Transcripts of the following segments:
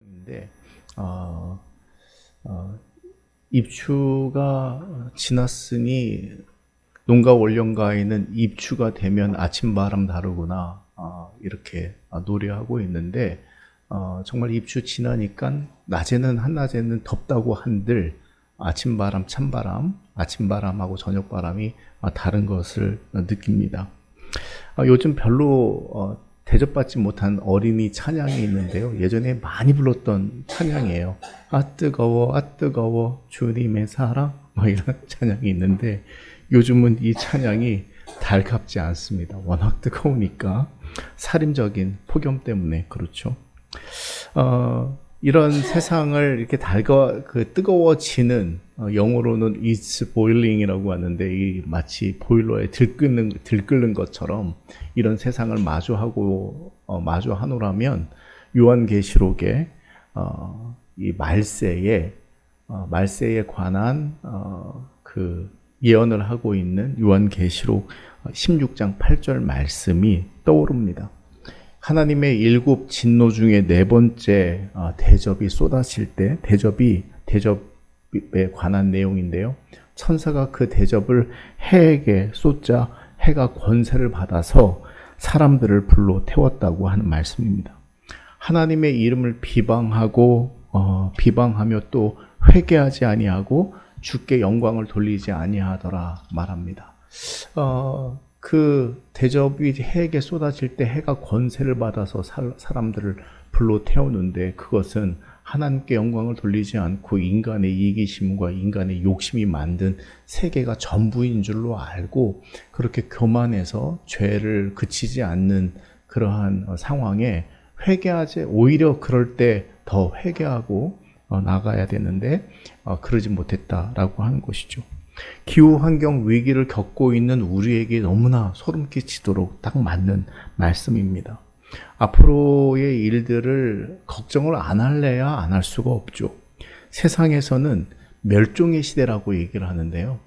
인데 어, 입추가 지났으니 농가 원령가에는 입추가 되면 아침바람 다르구나 이렇게 노래하고 있는데 정말 입추 지나니까 낮에는 한낮에는 덥다고 한들 아침바람 찬바람 아침바람하고 저녁바람이 다른 것을 느낍니다. 요즘 별로 대접받지 못한 어린이 찬양이 있는데요. 예전에 많이 불렀던 찬양이에요. 아 뜨거워 주님의 사랑 이런 찬양이 있는데 요즘은 이 찬양이 달갑지 않습니다. 워낙 뜨거우니까 살인적인 폭염 때문에 그렇죠. 이런 세상을 이렇게 뜨거워지는 영어로는 it's boiling이라고 하는데 이 마치 보일러에 들끓는 것처럼 이런 세상을 마주하노라면 요한계시록에 이 말세에 관한 그 예언을 하고 있는 요한계시록 16장 8절 말씀이 떠오릅니다. 하나님의 일곱 진노 중에 네 번째 대접이 쏟아질 때 대접에 관한 내용인데요. 천사가 그 대접을 해에게 쏟자 해가 권세를 받아서 사람들을 불로 태웠다고 하는 말씀입니다. 하나님의 이름을 비방하며 또 회개하지 아니하고 주께 영광을 돌리지 아니하더라 말합니다. 그 대접이 해에게 쏟아질 때 해가 권세를 받아서 사람들을 불로 태우는데 그것은 하나님께 영광을 돌리지 않고 인간의 이기심과 인간의 욕심이 만든 세계가 전부인 줄로 알고 그렇게 교만해서 죄를 그치지 않는 그러한 상황에 오히려 그럴 때 더 회개하고 나가야 되는데 그러지 못했다라고 하는 것이죠. 기후환경 위기를 겪고 있는 우리에게 너무나 소름 끼치도록 딱 맞는 말씀입니다. 앞으로의 일들을 걱정을 안 할래야 안 할 수가 없죠. 세상에서는 멸종의 시대라고 얘기를 하는데요.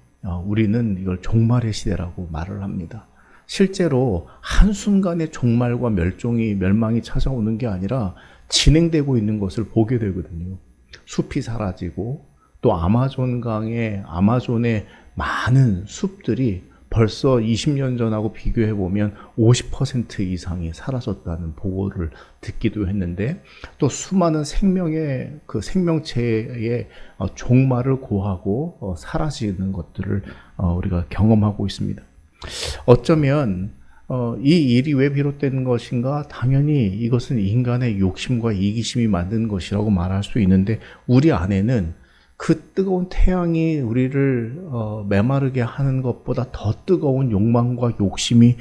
우리는 이걸 종말의 시대라고 말을 합니다. 실제로 한순간에 종말과 멸망이 찾아오는 게 아니라 진행되고 있는 것을 보게 되거든요. 숲이 사라지고 또 아마존의 많은 숲들이 벌써 20년 전하고 비교해 보면 50% 이상이 사라졌다는 보고를 듣기도 했는데 또 수많은 생명체의 종말을 고하고 사라지는 것들을 우리가 경험하고 있습니다. 어쩌면 이 일이 왜 비롯된 것인가? 당연히 이것은 인간의 욕심과 이기심이 만든 것이라고 말할 수 있는데 우리 안에는 그 뜨거운 태양이 우리를 메마르게 하는 것보다 더 뜨거운 욕망과 욕심이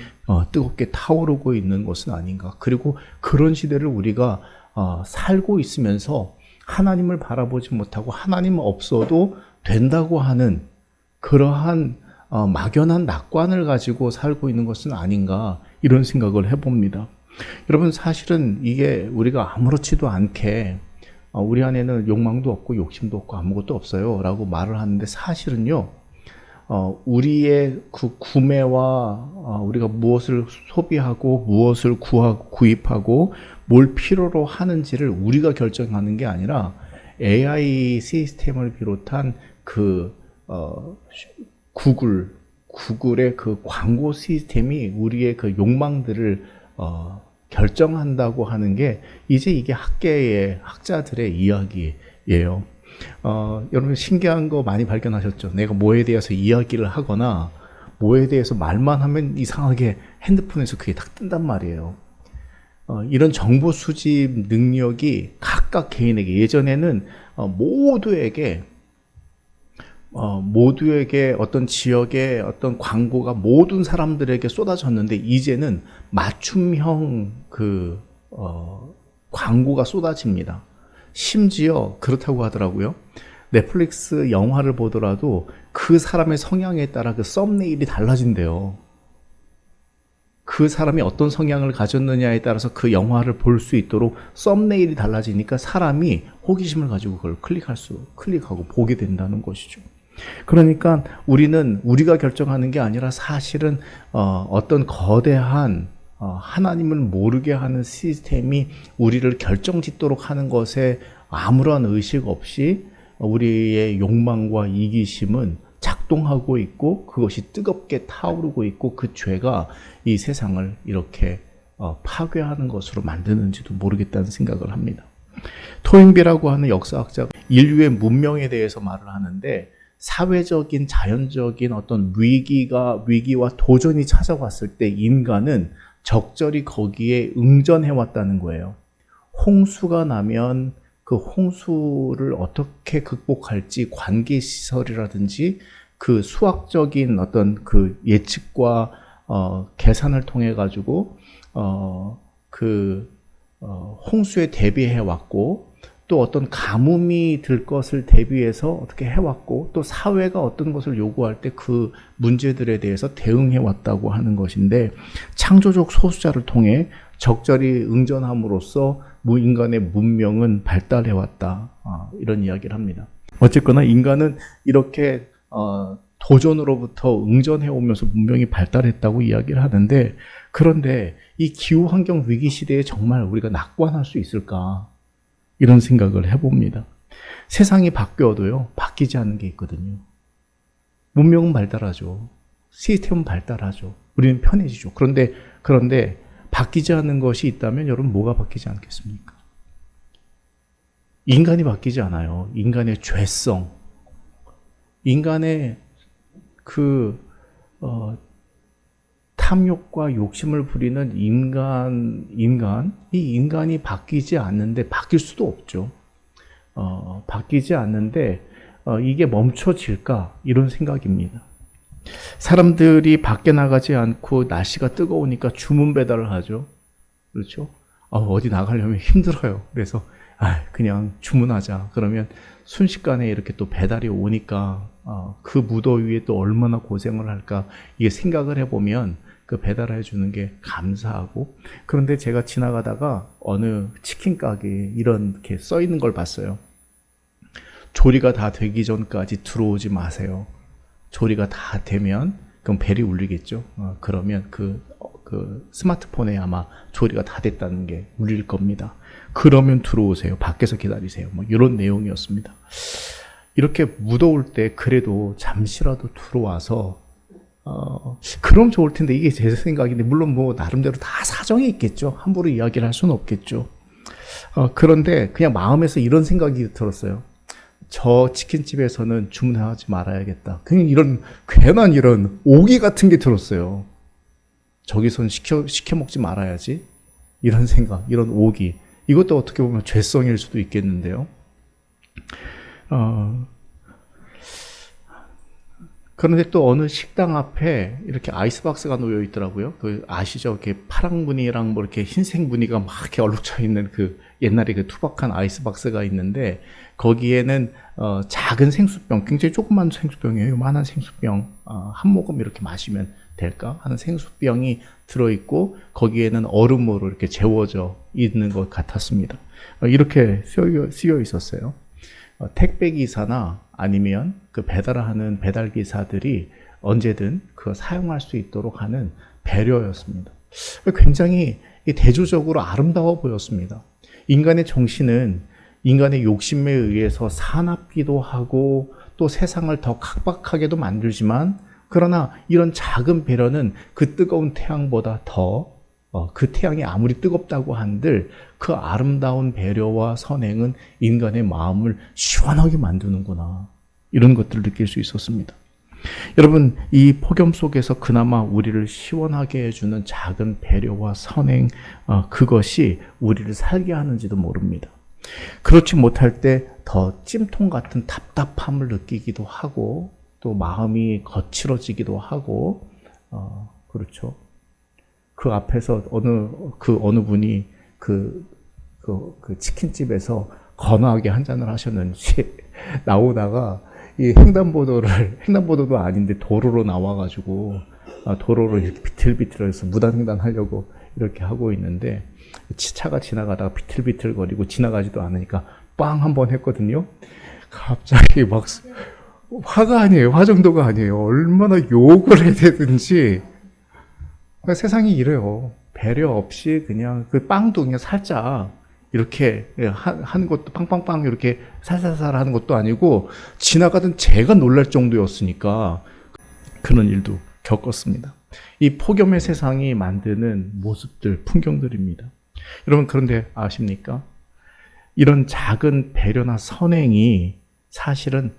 뜨겁게 타오르고 있는 것은 아닌가. 그리고 그런 시대를 우리가 살고 있으면서 하나님을 바라보지 못하고 하나님 없어도 된다고 하는 그러한 막연한 낙관을 가지고 살고 있는 것은 아닌가 이런 생각을 해봅니다. 여러분 사실은 이게 우리가 아무렇지도 않게 우리 안에는 욕망도 없고 욕심도 없고 아무것도 없어요 라고 말을 하는데 사실은요 우리의 그 구매와 우리가 무엇을 소비하고 무엇을 구입하고 뭘 필요로 하는지를 우리가 결정하는 게 아니라 AI 시스템을 비롯한 구글의 그 광고 시스템이 우리의 그 욕망들을 결정한다고 하는 게 이제 이게 학자들의 이야기예요. 여러분 신기한 거 많이 발견하셨죠? 내가 뭐에 대해서 이야기를 하거나 뭐에 대해서 말만 하면 이상하게 핸드폰에서 그게 딱 뜬단 말이에요. 이런 정보 수집 능력이 각각 개인에게 예전에는 모두에게 어떤 지역의 어떤 광고가 모든 사람들에게 쏟아졌는데 이제는 맞춤형 광고가 쏟아집니다. 심지어 그렇다고 하더라고요. 넷플릭스 영화를 보더라도 그 사람의 성향에 따라 그 썸네일이 달라진대요. 그 사람이 어떤 성향을 가졌느냐에 따라서 그 영화를 볼 수 있도록 썸네일이 달라지니까 사람이 호기심을 가지고 그걸 클릭하고 보게 된다는 것이죠. 그러니까 우리가 결정하는 게 아니라 사실은 어떤 거대한 하나님을 모르게 하는 시스템이 우리를 결정짓도록 하는 것에 아무런 의식 없이 우리의 욕망과 이기심은 작동하고 있고 그것이 뜨겁게 타오르고 있고 그 죄가 이 세상을 이렇게 파괴하는 것으로 만드는지도 모르겠다는 생각을 합니다. 토인비라고 하는 역사학자가 인류의 문명에 대해서 말을 하는데 사회적인 자연적인 어떤 위기와 도전이 찾아왔을 때 인간은 적절히 거기에 응전해 왔다는 거예요. 홍수가 나면 그 홍수를 어떻게 극복할지 관계시설이라든지 그 수학적인 어떤 그 예측과 계산을 통해 가지고 홍수에 대비해 왔고 또 어떤 가뭄이 들 것을 대비해서 어떻게 해왔고 또 사회가 어떤 것을 요구할 때 그 문제들에 대해서 대응해 왔다고 하는 것인데 창조적 소수자를 통해 적절히 응전함으로써 인간의 문명은 발달해 왔다. 이런 이야기를 합니다. 어쨌거나 인간은 이렇게 도전으로부터 응전해 오면서 문명이 발달했다고 이야기를 하는데 그런데 이 기후환경 위기 시대에 정말 우리가 낙관할 수 있을까? 이런 생각을 해봅니다. 세상이 바뀌어도요, 바뀌지 않는 게 있거든요. 문명은 발달하죠. 시스템은 발달하죠. 우리는 편해지죠. 그런데 바뀌지 않는 것이 있다면 여러분 뭐가 바뀌지 않겠습니까? 인간이 바뀌지 않아요. 인간의 죄성, 인간의 탐욕과 욕심을 부리는 이 인간이 바뀌지 않는데 바뀔 수도 없죠. 바뀌지 않는데 이게 멈춰질까? 이런 생각입니다. 사람들이 밖에 나가지 않고 날씨가 뜨거우니까 주문 배달을 하죠. 그렇죠? 어디 나가려면 힘들어요. 그래서 그냥 주문하자. 그러면 순식간에 이렇게 또 배달이 오니까 그 무더위에 또 얼마나 고생을 할까 이게 생각을 해보면 그 배달해 주는 게 감사하고 그런데 제가 지나가다가 어느 치킨 가게에 이렇게 써 있는 걸 봤어요. 조리가 다 되기 전까지 들어오지 마세요. 조리가 다 되면 그럼 벨이 울리겠죠. 그러면 그 스마트폰에 아마 조리가 다 됐다는 게 울릴 겁니다. 그러면 들어오세요. 밖에서 기다리세요. 뭐 이런 내용이었습니다. 이렇게 무더울 때 그래도 잠시라도 들어와서 그럼 좋을 텐데 이게 제 생각인데 물론 뭐 나름대로 다 사정이 있겠죠. 함부로 이야기를 할 수는 없겠죠. 그런데 그냥 마음에서 이런 생각이 들었어요. 저 치킨집에서는 주문하지 말아야겠다. 그냥 괜한 이런 오기 같은 게 들었어요. 저기선 시켜 먹지 말아야지. 이런 생각, 이런 오기. 이것도 어떻게 보면 죄성일 수도 있겠는데요. 그런데 또 어느 식당 앞에 이렇게 아이스박스가 놓여 있더라고요. 아시죠? 이렇게 파랑 무늬랑 뭐 이렇게 흰색 무늬가 막 이렇게 얼룩져 있는 옛날에 투박한 아이스박스가 있는데 거기에는 작은 생수병, 굉장히 조그만 생수병이에요. 요만한 생수병, 한 모금 이렇게 마시면 될까 하는 생수병이 들어있고 거기에는 얼음으로 이렇게 재워져 있는 것 같았습니다. 이렇게 쓰여 있었어요. 택배기사나 아니면 그 배달을 하는 배달기사들이 언제든 그거 사용할 수 있도록 하는 배려였습니다. 굉장히 대조적으로 아름다워 보였습니다. 인간의 정신은 인간의 욕심에 의해서 사납기도 하고 또 세상을 더 각박하게도 만들지만 그러나 이런 작은 배려는 그 뜨거운 태양보다 더 그 태양이 아무리 뜨겁다고 한들 그 아름다운 배려와 선행은 인간의 마음을 시원하게 만드는구나. 이런 것들을 느낄 수 있었습니다. 여러분, 이 폭염 속에서 그나마 우리를 시원하게 해주는 작은 배려와 선행, 그것이 우리를 살게 하는지도 모릅니다. 그렇지 못할 때 더 찜통 같은 답답함을 느끼기도 하고 또 마음이 거칠어지기도 하고 그렇죠. 그 앞에서 어느 분이 그 치킨집에서 건하게 한 잔을 하셨는지 나오다가 이 횡단보도도 아닌데 도로로 나와가지고 도로를 이렇게 비틀비틀해서 무단횡단 하려고 이렇게 하고 있는데 차가 지나가다가 비틀비틀거리고 지나가지도 않으니까 빵 한 번 했거든요. 갑자기 막 화가 아니에요. 화 정도가 아니에요. 얼마나 욕을 해야 되든지. 세상이 이래요. 배려 없이 그냥 그 빵도 그냥 살짝 이렇게 하는 것도 빵빵빵 이렇게 살살살 하는 것도 아니고 지나가던 제가 놀랄 정도였으니까 그런 일도 겪었습니다. 이 폭염의 세상이 만드는 모습들, 풍경들입니다. 여러분 그런데 아십니까? 이런 작은 배려나 선행이 사실은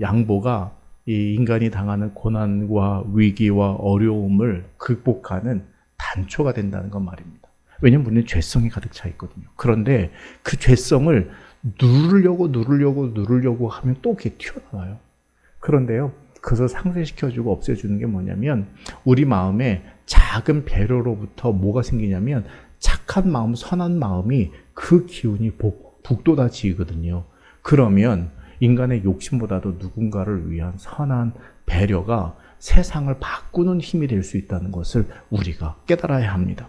양보가 이 인간이 당하는 고난과 위기와 어려움을 극복하는 단초가 된다는 건 말입니다. 왜냐면 우리는 죄성이 가득 차 있거든요. 그런데 그 죄성을 누르려고 하면 또 그게 튀어나와요. 그런데요, 그것을 상쇄시켜주고 없애주는 게 뭐냐면 우리 마음에 작은 배려로부터 뭐가 생기냐면 착한 마음, 선한 마음이 그 기운이 북돋아지거든요. 그러면 인간의 욕심보다도 누군가를 위한 선한 배려가 세상을 바꾸는 힘이 될 수 있다는 것을 우리가 깨달아야 합니다.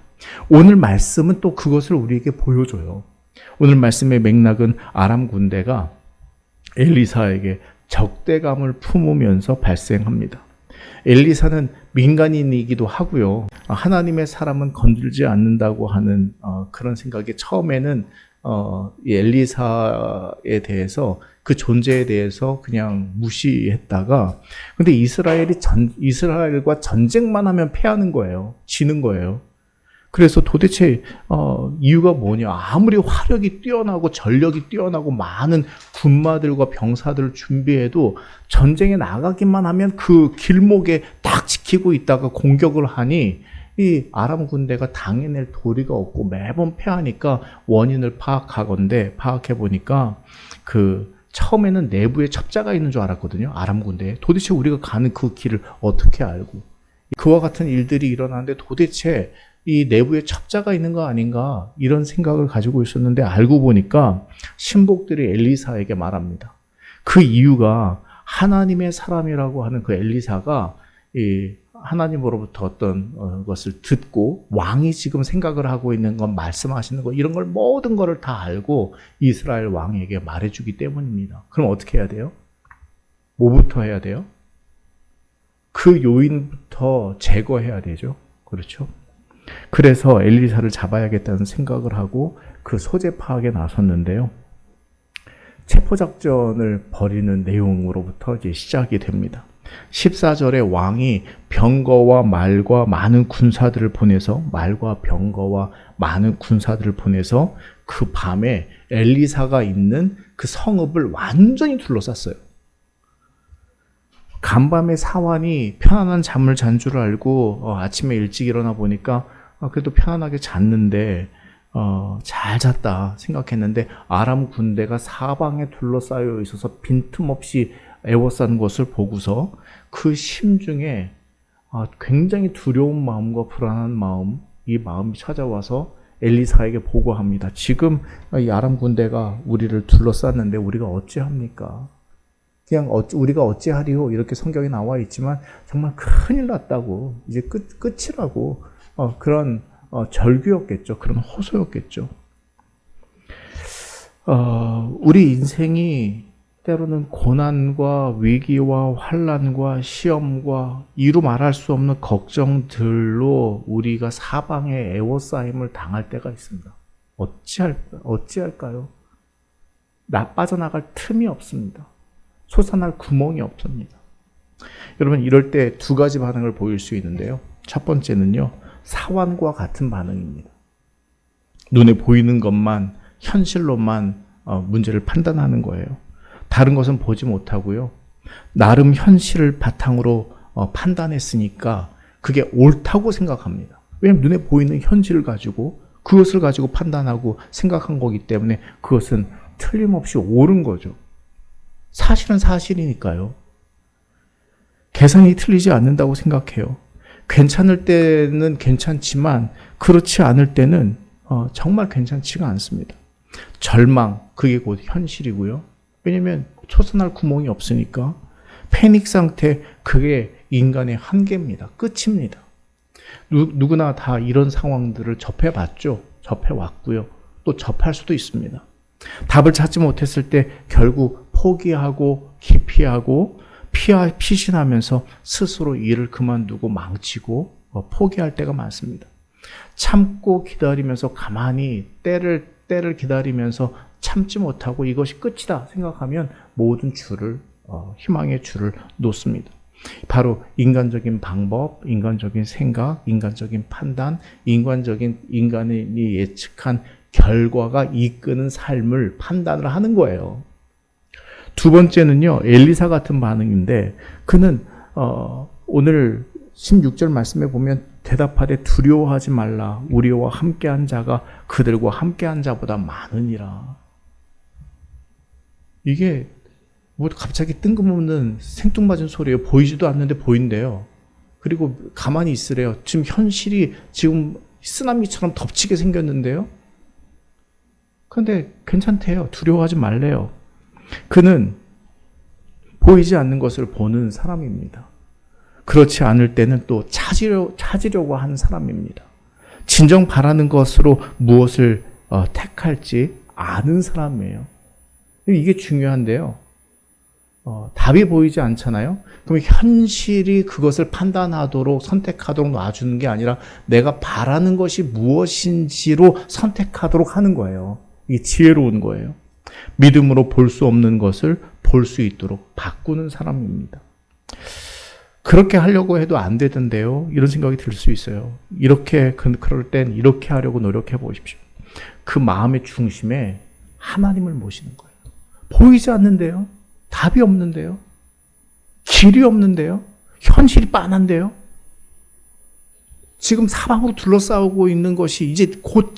오늘 말씀은 또 그것을 우리에게 보여줘요. 오늘 말씀의 맥락은 아람 군대가 엘리사에게 적대감을 품으면서 발생합니다. 엘리사는 민간인이기도 하고요. 하나님의 사람은 건들지 않는다고 하는 그런 생각에 처음에는 이 엘리사에 대해서 그 존재에 대해서 그냥 무시했다가 근데 이스라엘과 전쟁만 하면 패하는 거예요. 지는 거예요. 그래서 도대체 이유가 뭐냐? 아무리 화력이 뛰어나고 전력이 뛰어나고 많은 군마들과 병사들을 준비해도 전쟁에 나가기만 하면 그 길목에 딱 지키고 있다가 공격을 하니 이 아람 군대가 당해낼 도리가 없고 매번 패하니까 원인을 파악해 보니까 그 처음에는 내부에 첩자가 있는 줄 알았거든요. 아람 군대에. 도대체 우리가 가는 그 길을 어떻게 알고 그와 같은 일들이 일어나는데 도대체 이 내부에 첩자가 있는 거 아닌가 이런 생각을 가지고 있었는데 알고 보니까 신복들이 엘리사에게 말합니다. 그 이유가 하나님의 사람이라고 하는 그 엘리사가 이 하나님으로부터 어떤 것을 듣고 왕이 지금 생각을 하고 있는 건 말씀하시는 거 이런 걸 모든 거를 다 알고 이스라엘 왕에게 말해주기 때문입니다. 그럼 어떻게 해야 돼요? 뭐부터 해야 돼요? 그 요인부터 제거해야 되죠. 그렇죠? 그래서 엘리사를 잡아야겠다는 생각을 하고 그 소재 파악에 나섰는데요. 체포작전을 벌이는 내용으로부터 이제 시작이 됩니다. 14절에 왕이 병거와 말과 많은 군사들을 보내서 그 밤에 엘리사가 있는 그 성읍을 완전히 둘러쌌어요. 간밤에 사환이 편안한 잠을 잔 줄 알고 아침에 일찍 일어나 보니까 그래도 편안하게 잤는데 잘 잤다 생각했는데 아람 군대가 사방에 둘러싸여 있어서 빈틈없이 애워싼 것을 보고서 그 심중에 굉장히 두려운 마음과 불안한 마음, 이 마음이 찾아와서 엘리사에게 보고합니다. 지금 이 아람 군대가 우리를 둘러쌌는데 우리가 어찌합니까? 그냥 우리가 어찌하리요? 이렇게 성경에 나와 있지만 정말 큰일 났다고 이제 끝이라고 그런 절규였겠죠. 그런 호소였겠죠. 우리 인생이 때로는 고난과 위기와 환난과 시험과 이루 말할 수 없는 걱정들로 우리가 사방에 애워싸임을 당할 때가 있습니다. 어찌할까요? 빠져나갈 틈이 없습니다. 솟아날 구멍이 없습니다. 여러분 이럴 때 두 가지 반응을 보일 수 있는데요. 첫 번째는요. 사환과 같은 반응입니다. 눈에 보이는 것만 현실로만 문제를 판단하는 거예요. 다른 것은 보지 못하고요. 나름 현실을 바탕으로 판단했으니까 그게 옳다고 생각합니다. 왜냐하면 눈에 보이는 현실을 가지고 그것을 가지고 판단하고 생각한 거기 때문에 그것은 틀림없이 옳은 거죠. 사실은 사실이니까요. 계산이 틀리지 않는다고 생각해요. 괜찮을 때는 괜찮지만 그렇지 않을 때는 정말 괜찮지가 않습니다. 절망, 그게 곧 현실이고요. 왜냐하면 솟아날 구멍이 없으니까 패닉 상태, 그게 인간의 한계입니다. 끝입니다. 누구나 다 이런 상황들을 접해봤죠. 접해왔고요. 또 접할 수도 있습니다. 답을 찾지 못했을 때 결국 포기하고 기피하고 피신하면서 스스로 일을 그만두고 망치고 포기할 때가 많습니다. 참고 기다리면서 가만히 때를 기다리면서 참지 못하고 이것이 끝이다 생각하면 모든 희망의 줄을 놓습니다. 바로 인간적인 방법, 인간적인 생각, 인간적인 판단, 인간이 예측한 결과가 이끄는 삶을 판단을 하는 거예요. 두 번째는요, 엘리사 같은 반응인데, 그는 오늘 16절 말씀에 보면 대답하되 두려워하지 말라. 우리와 함께한 자가 그들과 함께한 자보다 많으니라. 이게 뭐 갑자기 뜬금없는 생뚱맞은 소리예요. 보이지도 않는데 보인대요. 그리고 가만히 있으래요. 지금 현실이 지금 쓰나미처럼 덮치게 생겼는데요. 그런데 괜찮대요. 두려워하지 말래요. 그는 보이지 않는 것을 보는 사람입니다. 그렇지 않을 때는 또 찾으려고 하는 사람입니다. 진정 바라는 것으로 무엇을 택할지 아는 사람이에요. 이게 중요한데요. 답이 보이지 않잖아요. 그럼 현실이 그것을 판단하도록 선택하도록 놔주는 게 아니라 내가 바라는 것이 무엇인지로 선택하도록 하는 거예요. 이게 지혜로운 거예요. 믿음으로 볼 수 없는 것을 볼 수 있도록 바꾸는 사람입니다. 그렇게 하려고 해도 안 되던데요. 이런 생각이 들 수 있어요. 그럴 땐 이렇게 하려고 노력해 보십시오. 그 마음의 중심에 하나님을 모시는 거예요. 보이지 않는데요. 답이 없는데요. 길이 없는데요. 현실이 빤한데요. 지금 사방으로 둘러싸고 있는 것이 이제 곧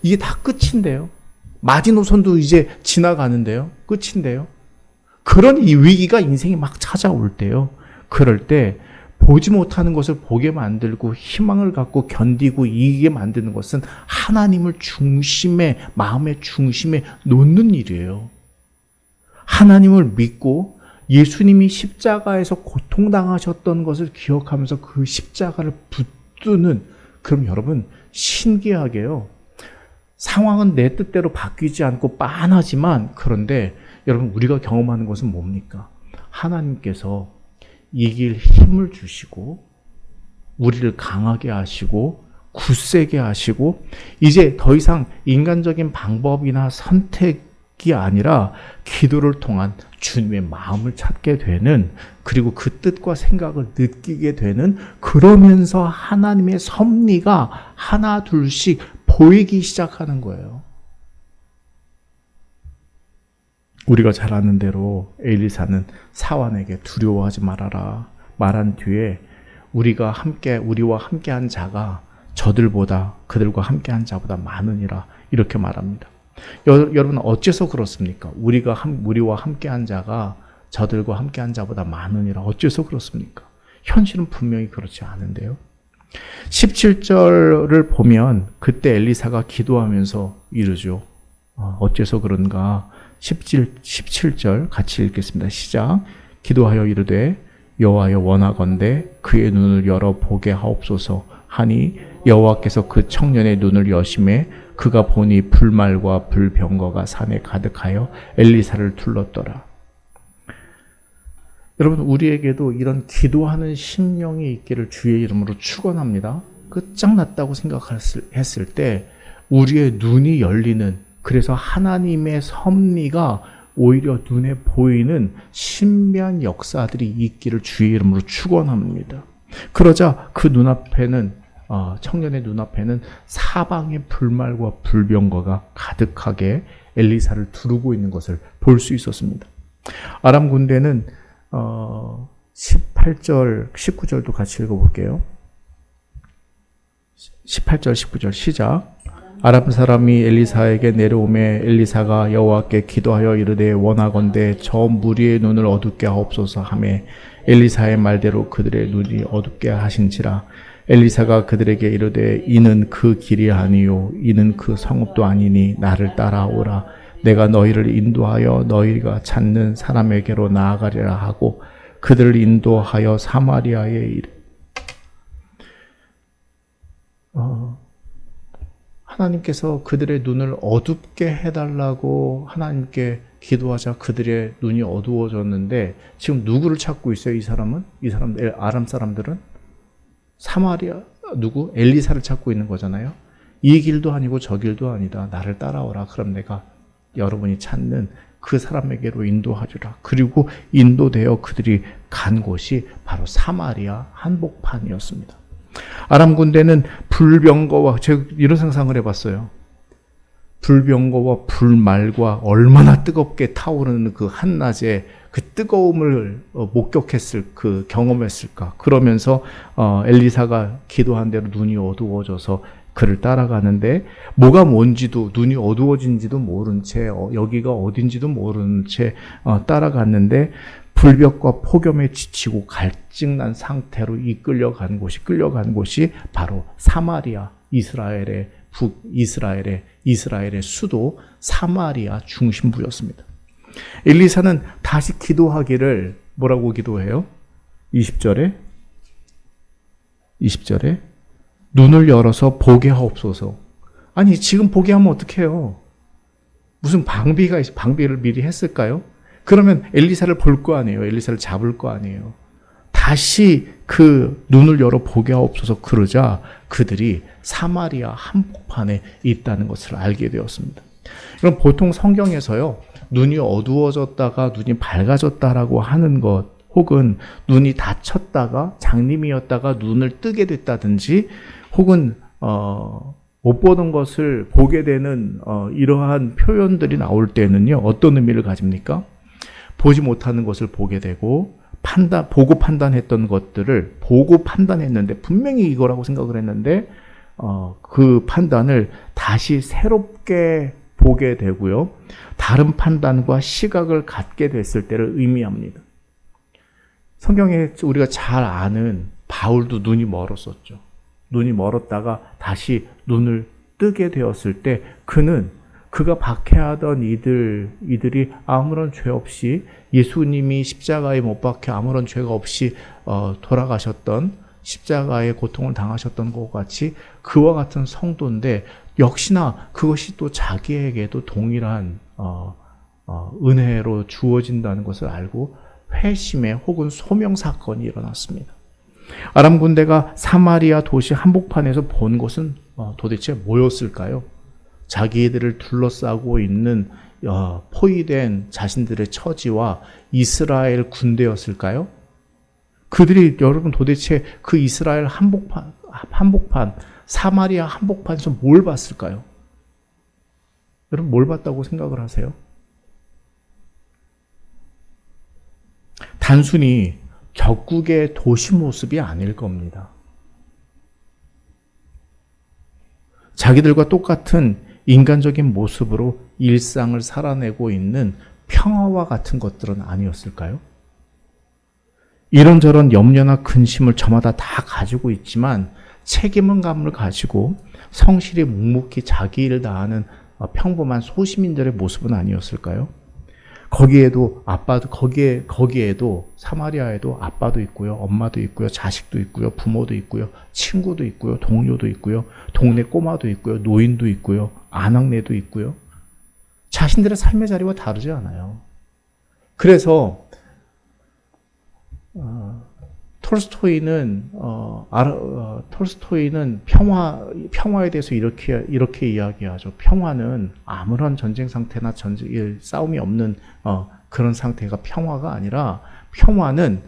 이게 다 끝인데요. 마지노선도 이제 지나가는데요. 끝인데요. 그런 이 위기가 인생이 막 찾아올 때요. 그럴 때 보지 못하는 것을 보게 만들고 희망을 갖고 견디고 이기게 만드는 것은 하나님을 마음의 중심에 놓는 일이에요. 하나님을 믿고 예수님이 십자가에서 고통당하셨던 것을 기억하면서 그 십자가를 붙드는, 그럼 여러분 신기하게요. 상황은 내 뜻대로 바뀌지 않고 빤하지만, 그런데 여러분 우리가 경험하는 것은 뭡니까? 하나님께서 이길 힘을 주시고 우리를 강하게 하시고 굳세게 하시고 이제 더 이상 인간적인 방법이나 선택이 아니라 기도를 통한 주님의 마음을 찾게 되는, 그리고 그 뜻과 생각을 느끼게 되는, 그러면서 하나님의 섭리가 하나 둘씩 보이기 시작하는 거예요. 우리가 잘 아는 대로 엘리사는 사환에게 두려워하지 말아라 말한 뒤에 우리와 함께한 자가 그들과 함께한 자보다 많으니라 이렇게 말합니다. 여러분 어째서 그렇습니까? 우리와 함께한 자가 저들과 함께한 자보다 많으니라. 어째서 그렇습니까? 현실은 분명히 그렇지 않은데요. 17절을 보면 그때 엘리사가 기도하면서 이르죠. 어째서 그런가? 17절 같이 읽겠습니다. 시작. 기도하여 이르되 여호와여 원하건대 그의 눈을 열어 보게 하옵소서 하니 여호와께서 그 청년의 눈을 여심해 그가 보니 불말과 불병거가 산에 가득하여 엘리사를 둘렀더라. 여러분 우리에게도 이런 기도하는 심령이 있기를 주의 이름으로 축원합니다. 끝장났다고 생각했을 때 우리의 눈이 열리는, 그래서 하나님의 섭리가 오히려 눈에 보이는 신비한 역사들이 있기를 주의 이름으로 축원합니다. 그러자 그 눈앞에는 청년의 눈앞에는 사방의 불말과 불병거가 가득하게 엘리사를 두르고 있는 것을 볼 수 있었습니다. 아람 군대는 18절, 19절도 같이 읽어볼게요. 18절, 19절 시작. 아람 사람이 엘리사에게 내려오매 엘리사가 여호와께 기도하여 이르되 원하건대 저 무리의 눈을 어둡게 하옵소서 하매 엘리사의 말대로 그들의 눈이 어둡게 하신지라. 엘리사가 그들에게 이르되 이는 그 길이 아니요 이는 그 성읍도 아니니 나를 따라오라. 내가 너희를 인도하여 너희가 찾는 사람에게로 나아가리라 하고 그들을 인도하여 사마리아에 이르. 하나님께서 그들의 눈을 어둡게 해달라고 하나님께 기도하자 그들의 눈이 어두워졌는데 지금 누구를 찾고 있어요? 이 사람은? 아람 사람들은? 누구? 엘리사를 찾고 있는 거잖아요. 이 길도 아니고 저 길도 아니다. 나를 따라오라. 그럼 내가 여러분이 찾는 그 사람에게로 인도하리라. 그리고 인도되어 그들이 간 곳이 바로 사마리아 한복판이었습니다. 아람 군대는 불병거와, 제가 이런 상상을 해봤어요. 불병거와 불말과 얼마나 뜨겁게 타오르는 그 한낮에 그 뜨거움을 목격했을, 그 경험했을까. 그러면서 엘리사가 기도한 대로 눈이 어두워져서 그를 따라가는데, 뭐가 뭔지도, 눈이 어두워진지도 모른 채, 여기가 어딘지도 모르는 채 따라갔는데, 불벽과 폭염에 지치고 갈증난 상태로 끌려간 곳이 바로 사마리아, 이스라엘의 수도 사마리아 중심부였습니다. 엘리사는 다시 기도하기를 뭐라고 기도해요? 20절에 눈을 열어서 보게 하옵소서. 아니, 지금 보게 하면 어떡해요? 무슨 방비를 미리 했을까요? 그러면 엘리사를 볼 거 아니에요. 엘리사를 잡을 거 아니에요. 다시 그 눈을 열어 보게 하옵소서 그러자 그들이 사마리아 한복판에 있다는 것을 알게 되었습니다. 그럼 보통 성경에서요, 눈이 어두워졌다가 눈이 밝아졌다라고 하는 것, 혹은 눈이 닫혔다가 장님이었다가 눈을 뜨게 됐다든지, 혹은 못 보던 것을 보게 되는 이러한 표현들이 나올 때는요, 어떤 의미를 가집니까? 보지 못하는 것을 보게 되고, 보고 판단했던 것들을 보고 판단했는데, 분명히 이거라고 생각을 했는데 그 판단을 다시 새롭게 보게 되고요, 다른 판단과 시각을 갖게 됐을 때를 의미합니다. 성경에 우리가 잘 아는 바울도 눈이 멀었었죠. 눈이 멀었다가 다시 눈을 뜨게 되었을 때 그가 박해하던 이들이 아무런 죄 없이, 예수님이 십자가에 못 박혀 아무런 죄가 없이 돌아가셨던, 십자가의 고통을 당하셨던 것 같이 그와 같은 성도인데, 역시나 그것이 또 자기에게도 동일한 은혜로 주어진다는 것을 알고 회심의 혹은 소명 사건이 일어났습니다. 아람 군대가 사마리아 도시 한복판에서 본 것은 도대체 뭐였을까요? 자기들을 둘러싸고 있는 포위된 자신들의 처지와 이스라엘 군대였을까요? 그들이, 여러분, 도대체 그 이스라엘 한복판, 사마리아 한복판에서 뭘 봤을까요? 여러분, 뭘 봤다고 생각을 하세요? 단순히 적국의 도시 모습이 아닐 겁니다. 자기들과 똑같은 인간적인 모습으로 일상을 살아내고 있는 평화와 같은 것들은 아니었을까요? 이런저런 염려나 근심을 저마다 다 가지고 있지만 책임감을 가지고 성실히 묵묵히 자기 일을 다하는 평범한 소시민들의 모습은 아니었을까요? 거기에도 사마리아에도 아빠도 있고요, 엄마도 있고요, 자식도 있고요, 부모도 있고요, 친구도 있고요, 동료도 있고요, 동네 꼬마도 있고요, 노인도 있고요, 아낙네도 있고요. 자신들의 삶의 자리와 다르지 않아요. 그래서 톨스토이는 평화에 대해서 이렇게 이야기하죠. 평화는 아무런 전쟁 상태나 싸움이 없는 그런 상태가 평화가 아니라, 평화는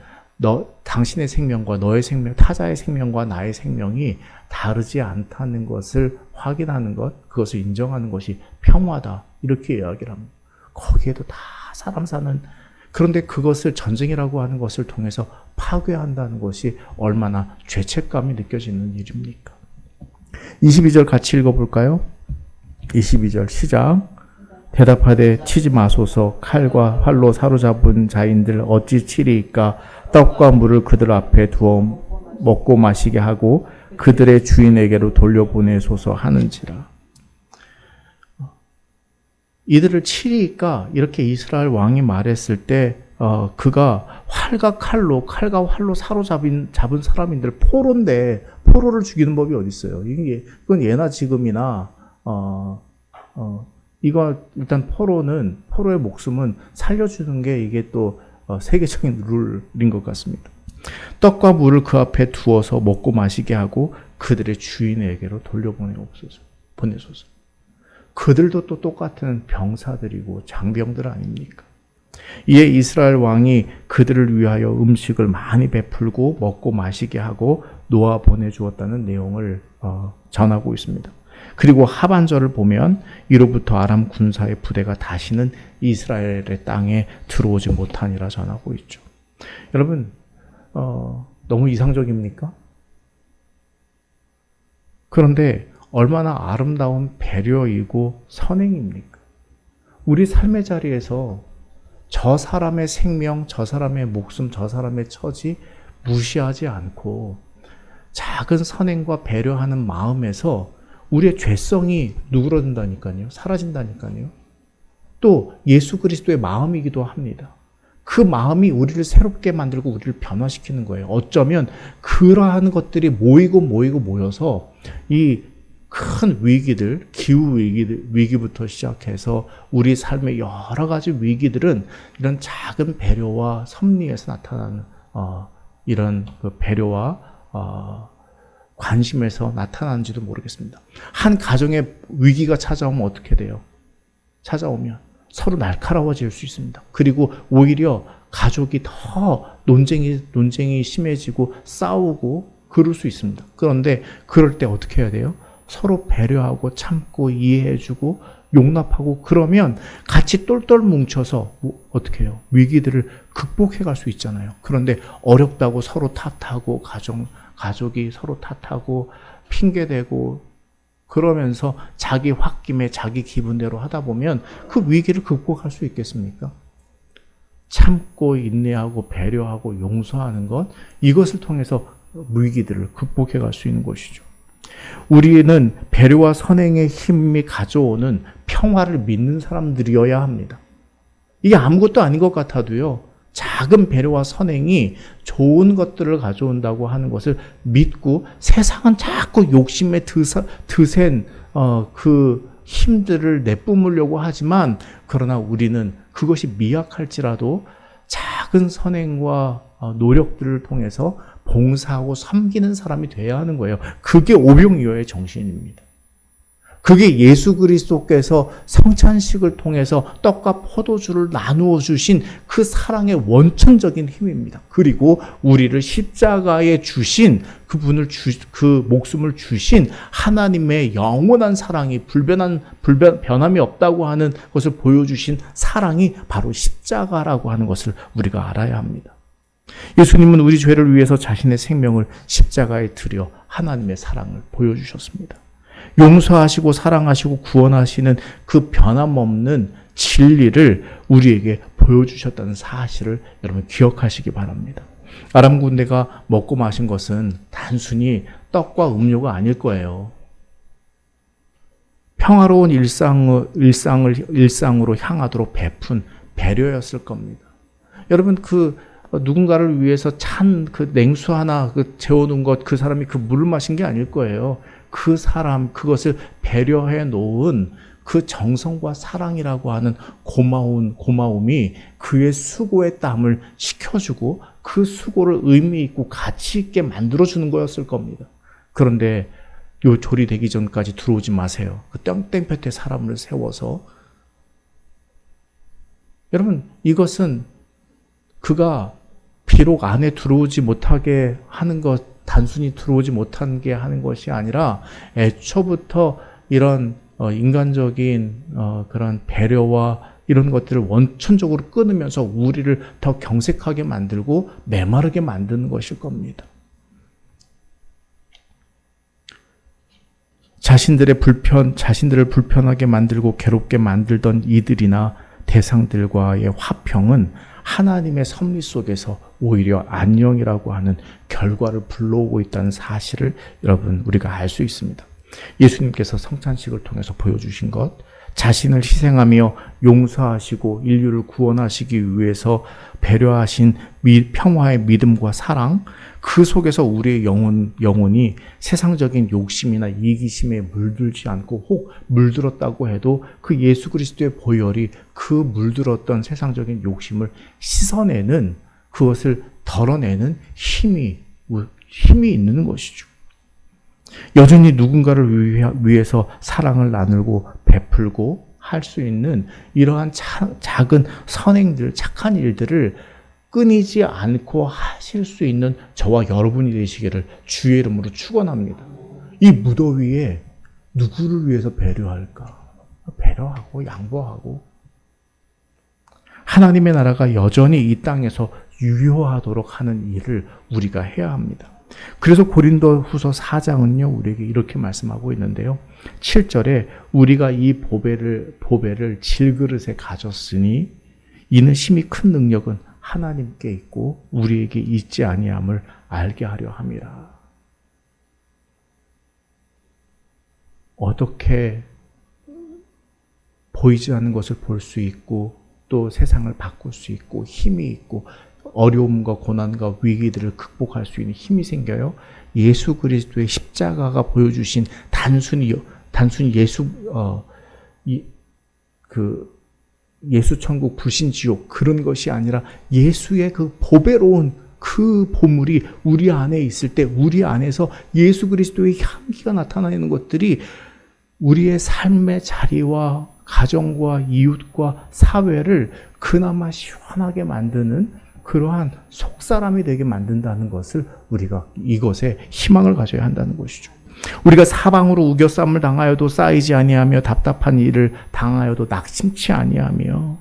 당신의 생명과 너의 생명, 타자의 생명과 나의 생명이 다르지 않다는 것을 확인하는 것, 그것을 인정하는 것이 평화다, 이렇게 이야기를 합니다. 거기에도 다 사람 사는, 그런데 그것을 전쟁이라고 하는 것을 통해서 파괴한다는 것이 얼마나 죄책감이 느껴지는 일입니까? 22절 같이 읽어볼까요? 22절 시작. 대답하되 치지 마소서. 칼과 활로 사로잡은 자인들 어찌 치리이까? 떡과 물을 그들 앞에 두어 먹고 마시게 하고 그들의 주인에게로 돌려보내소서 하는지라. 이들을 치리까, 이렇게 이스라엘 왕이 말했을 때 그가 칼과 활로 사로잡은 사람인들, 포로인데 포로를 죽이는 법이 어디 있어요? 이건 예나 지금이나 이거 일단 포로의 목숨은 살려주는 게 이게 또 세계적인 룰인 것 같습니다. 떡과 물을 그 앞에 두어서 먹고 마시게 하고 그들의 주인에게로 보내소서. 그들도 또 똑같은 병사들이고 장병들 아닙니까? 이에 이스라엘 왕이 그들을 위하여 음식을 많이 베풀고 먹고 마시게 하고 놓아 보내주었다는 내용을 전하고 있습니다. 그리고 하반절을 보면 이로부터 아람 군사의 부대가 다시는 이스라엘의 땅에 들어오지 못하니라 전하고 있죠. 여러분, 너무 이상적입니까? 그런데 얼마나 아름다운 배려이고 선행입니까? 우리 삶의 자리에서 저 사람의 생명, 저 사람의 목숨, 저 사람의 처지 무시하지 않고 작은 선행과 배려하는 마음에서 우리의 죄성이 누그러든다니까요. 사라진다니까요. 또 예수 그리스도의 마음이기도 합니다. 그 마음이 우리를 새롭게 만들고 우리를 변화시키는 거예요. 어쩌면 그러한 것들이 모여서 이 큰 위기들, 기후 위기부터 시작해서 우리 삶의 여러 가지 위기들은 이런 작은 배려와 섭리에서 나타나는 이런 그 배려와 관심에서 나타나는지도 모르겠습니다. 한 가정에 위기가 찾아오면 어떻게 돼요? 찾아오면 서로 날카로워질 수 있습니다. 그리고 오히려 가족이 더 논쟁이 심해지고 싸우고 그럴 수 있습니다. 그런데 그럴 때 어떻게 해야 돼요? 서로 배려하고 참고 이해해주고 용납하고 그러면 같이 똘똘 뭉쳐서 어떻게 해요? 위기들을 극복해 갈 수 있잖아요. 그런데 어렵다고 서로 탓하고 가족이 서로 탓하고 핑계대고 그러면서 자기 홧김에 자기 기분대로 하다 보면 그 위기를 극복할 수 있겠습니까? 참고 인내하고 배려하고 용서하는 것, 이것을 통해서 위기들을 극복해 갈 수 있는 것이죠. 우리는 배려와 선행의 힘이 가져오는 평화를 믿는 사람들이어야 합니다. 이게 아무것도 아닌 것 같아도요, 작은 배려와 선행이 좋은 것들을 가져온다고 하는 것을 믿고 세상은 자꾸 욕심에 드센 그 힘들을 내뿜으려고 하지만 그러나 우리는 그것이 미약할지라도 작은 선행과 노력들을 통해서 봉사하고 섬기는 사람이 돼야 하는 거예요. 그게 오병이어의 정신입니다. 그게 예수 그리스도께서 성찬식을 통해서 떡과 포도주를 나누어 주신 그 사랑의 원천적인 힘입니다. 그리고 우리를 십자가에 주신 그 목숨을 주신 하나님의 영원한 사랑이 변함이 없다고 하는 것을 보여주신 사랑이 바로 십자가라고 하는 것을 우리가 알아야 합니다. 예수님은 우리 죄를 위해서 자신의 생명을 십자가에 드려 하나님의 사랑을 보여주셨습니다. 용서하시고 사랑하시고 구원하시는 그 변함없는 진리를 우리에게 보여주셨다는 사실을 여러분 기억하시기 바랍니다. 아람 군대가 먹고 마신 것은 단순히 떡과 음료가 아닐 거예요. 평화로운 일상으로 향하도록 베푼 배려였을 겁니다. 여러분 누군가를 위해서 찬 그 냉수 하나 재워놓은 것, 그 사람이 그 물을 마신 게 아닐 거예요. 그것을 배려해 놓은 그 정성과 사랑이라고 하는 고마움이 그의 수고의 땀을 식혀주고 그 수고를 의미 있고 가치 있게 만들어주는 거였을 겁니다. 그런데 요 조리되기 전까지 들어오지 마세요. 그 땡볕에 사람을 세워서. 여러분, 이것은 그가 비록 안에 들어오지 못하게 하는 것, 단순히 들어오지 못하게 하는 것이 아니라 애초부터 이런 인간적인 그런 배려와 이런 것들을 원천적으로 끊으면서 우리를 더 경색하게 만들고 메마르게 만드는 것일 겁니다. 자신들을 불편하게 만들고 괴롭게 만들던 이들이나 대상들과의 화평은 하나님의 섭리 속에서 오히려 안녕이라고 하는 결과를 불러오고 있다는 사실을 여러분 우리가 알 수 있습니다. 예수님께서 성찬식을 통해서 보여주신 것, 자신을 희생하며 용서하시고 인류를 구원하시기 위해서 배려하신 평화의 믿음과 사랑, 그 속에서 우리의 영혼이 세상적인 욕심이나 이기심에 물들지 않고 혹 물들었다고 해도 그 예수 그리스도의 보혈이 그 물들었던 세상적인 욕심을 씻어내는, 그것을 덜어내는 힘이 있는 것이죠. 여전히 누군가를 위해서 사랑을 나누고 베풀고 할 수 있는 이러한 작은 선행들, 착한 일들을 끊이지 않고 하실 수 있는 저와 여러분이 되시기를 주의 이름으로 축원합니다. 이 무더위에 누구를 위해서 배려할까? 배려하고 양보하고 하나님의 나라가 여전히 이 땅에서 유효하도록 하는 일을 우리가 해야 합니다. 그래서 고린도후서 4장은요 우리에게 이렇게 말씀하고 있는데요. 7절에 우리가 이 보배를 질그릇에 가졌으니 이는 심히 큰 능력은 하나님께 있고 우리에게 있지 아니함을 알게 하려 함이라. 어떻게 보이지 않는 것을 볼 수 있고 또 세상을 바꿀 수 있고 힘이 있고 어려움과 고난과 위기들을 극복할 수 있는 힘이 생겨요. 예수 그리스도의 십자가가 보여주신 단순히 예수 천국 불신 지옥 그런 것이 아니라 예수의 그 보배로운 그 보물이 우리 안에 있을 때 우리 안에서 예수 그리스도의 향기가 나타나는 것들이 우리의 삶의 자리와 가정과 이웃과 사회를 그나마 시원하게 만드는 그러한 속사람이 되게 만든다는 것을 우리가 이것에 희망을 가져야 한다는 것이죠. 우리가 사방으로 우겨쌈을 당하여도 쌓이지 아니하며 답답한 일을 당하여도 낙심치 아니하며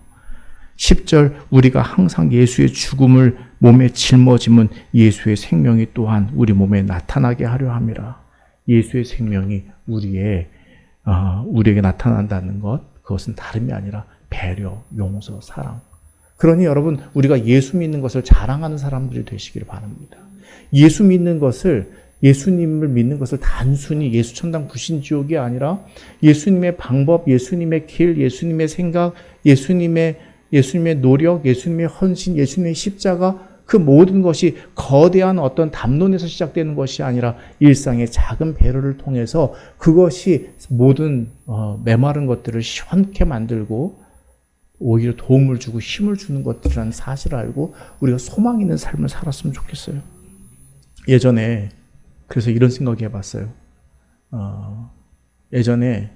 10절 우리가 항상 예수의 죽음을 몸에 짊어짐은 예수의 생명이 또한 우리 몸에 나타나게 하려 함이라. 예수의 생명이 우리에게 나타난다는 것, 그것은 다름이 아니라 배려, 용서, 사랑. 그러니 여러분 우리가 예수 믿는 것을 자랑하는 사람들이 되시길 바랍니다. 예수님을 믿는 것을 단순히 예수 천당 불신 지옥이 아니라 예수님의 방법, 예수님의 길, 예수님의 생각, 예수님의 노력, 예수님의 헌신, 예수님의 십자가 그 모든 것이 거대한 어떤 담론에서 시작되는 것이 아니라 일상의 작은 배려를 통해서 그것이 모든 메마른 것들을 시원케 만들고 오히려 도움을 주고 힘을 주는 것들이라는 사실을 알고 우리가 소망 있는 삶을 살았으면 좋겠어요. 예전에 그래서 이런 생각이 해봤어요. 예전에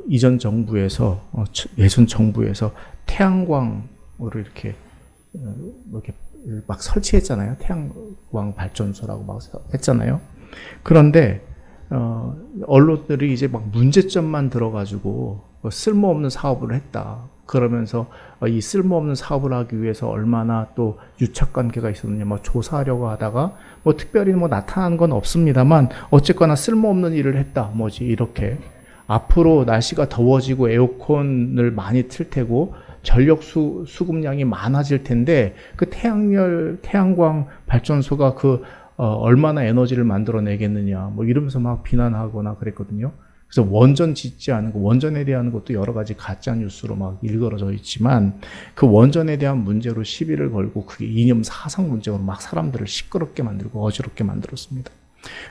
예전 정부에서 태양광으로 이렇게 막 설치했잖아요. 태양광 발전소라고 막 했잖아요. 그런데 언론들이 이제 막 문제점만 들어가지고 쓸모없는 사업을 했다. 그러면서 이 쓸모없는 사업을 하기 위해서 얼마나 또 유착관계가 있었느냐 뭐 조사하려고 하다가 뭐 특별히 뭐 나타난 건 없습니다만 어쨌거나 쓸모없는 일을 했다. 뭐지 이렇게 앞으로 날씨가 더워지고 에어컨을 많이 틀 테고 전력 수급량이 많아질 텐데 그 태양광 발전소가 얼마나 에너지를 만들어내겠느냐 뭐 이러면서 막 비난하거나 그랬거든요. 그래서 원전 짓지 않은 거, 원전에 대한 것도 여러 가지 가짜 뉴스로 막 일컬어져 있지만 그 원전에 대한 문제로 시비를 걸고 그게 이념 사상 문제로 막 사람들을 시끄럽게 만들고 어지럽게 만들었습니다.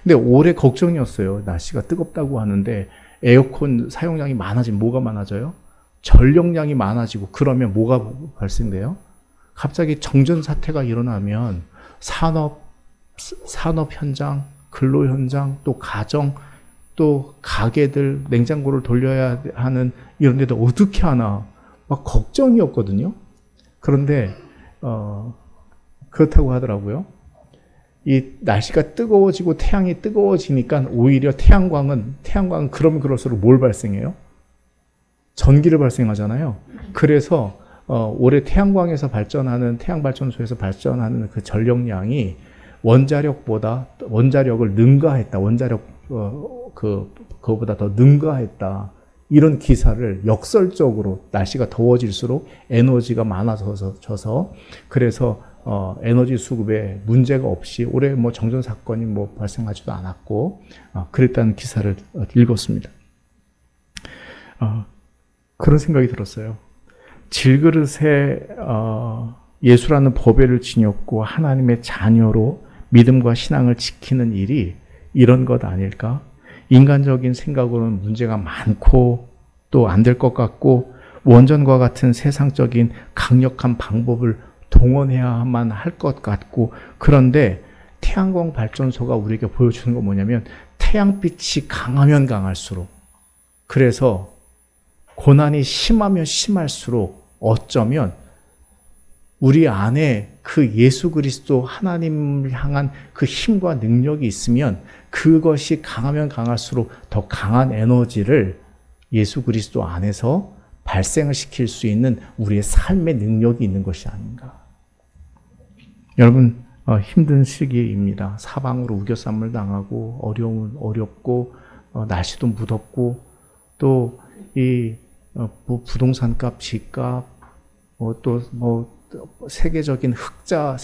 근데 올해 걱정이었어요. 날씨가 뜨겁다고 하는데 에어컨 사용량이 많아지면 뭐가 많아져요? 전력량이 많아지고 그러면 뭐가 발생돼요? 갑자기 정전 사태가 일어나면 산업 현장, 근로 현장, 또 가정, 또 가게들 냉장고를 돌려야 하는 이런 데도 어떻게 하나 막 걱정이었거든요. 그런데 그렇다고 하더라고요. 이 날씨가 뜨거워지고 태양이 뜨거워지니까 오히려 태양광은 그러면 그럴수록 뭘 발생해요? 전기를 발생하잖아요. 그래서 올해 태양광에서 태양 발전소에서 발전하는 그 전력량이 원자력을 능가했다. 그거보다 더 능가했다. 이런 기사를 역설적으로 날씨가 더워질수록 에너지가 많아져서 그래서 에너지 수급에 문제가 없이 올해 뭐 정전 사건이 뭐 발생하지도 않았고 그랬다는 기사를 읽었습니다. 그런 생각이 들었어요. 질그릇에 예수라는 보배를 지녔고 하나님의 자녀로 믿음과 신앙을 지키는 일이 이런 것 아닐까? 인간적인 생각으로는 문제가 많고 또 안 될 것 같고 원전과 같은 세상적인 강력한 방법을 동원해야만 할 것 같고 그런데 태양광 발전소가 우리에게 보여주는 건 뭐냐면 태양빛이 강하면 강할수록, 그래서 고난이 심하면 심할수록 어쩌면 우리 안에 그 예수 그리스도 하나님을 향한 그 힘과 능력이 있으면 그것이 강하면 강할수록 더 강한 에너지를 예수 그리스도 안에서 발생을 시킬 수 있는 우리의 삶의 능력이 있는 것이 아닌가. 여러분, 힘든 시기입니다. 사방으로 우겨쌈을 당하고 어려움은 어렵고 날씨도 무덥고 또 이 부동산 값, 집값, 세계적인 흑자,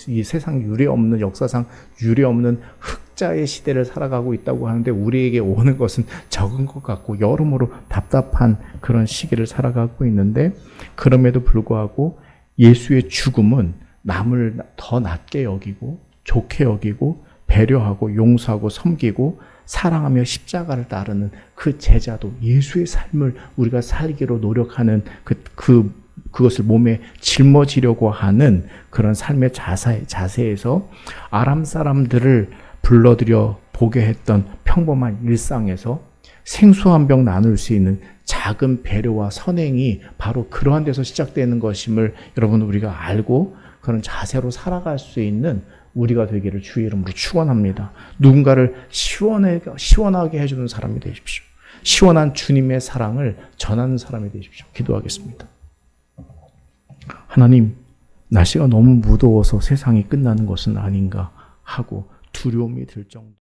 이 세상 유례 없는, 역사상 유례 없는 흑자의 시대를 살아가고 있다고 하는데 우리에게 오는 것은 적은 것 같고 여러모로 답답한 그런 시기를 살아가고 있는데, 그럼에도 불구하고 예수의 죽음은 남을 더 낮게 여기고 좋게 여기고 배려하고 용서하고 섬기고 사랑하며 십자가를 따르는 그 제자도, 예수의 삶을 우리가 살기로 노력하는 그것을 몸에 짊어지려고 하는 그런 삶의 자세에서 아람 사람들을 불러들여 보게 했던 평범한 일상에서 생수 한 병 나눌 수 있는 작은 배려와 선행이 바로 그러한 데서 시작되는 것임을 여러분 우리가 알고 그런 자세로 살아갈 수 있는 우리가 되기를 주의 이름으로 축원합니다. 누군가를 시원하게 해주는 사람이 되십시오. 시원한 주님의 사랑을 전하는 사람이 되십시오. 기도하겠습니다. 하나님, 날씨가 너무 무더워서 세상이 끝나는 것은 아닌가 하고 두려움이 들 정도.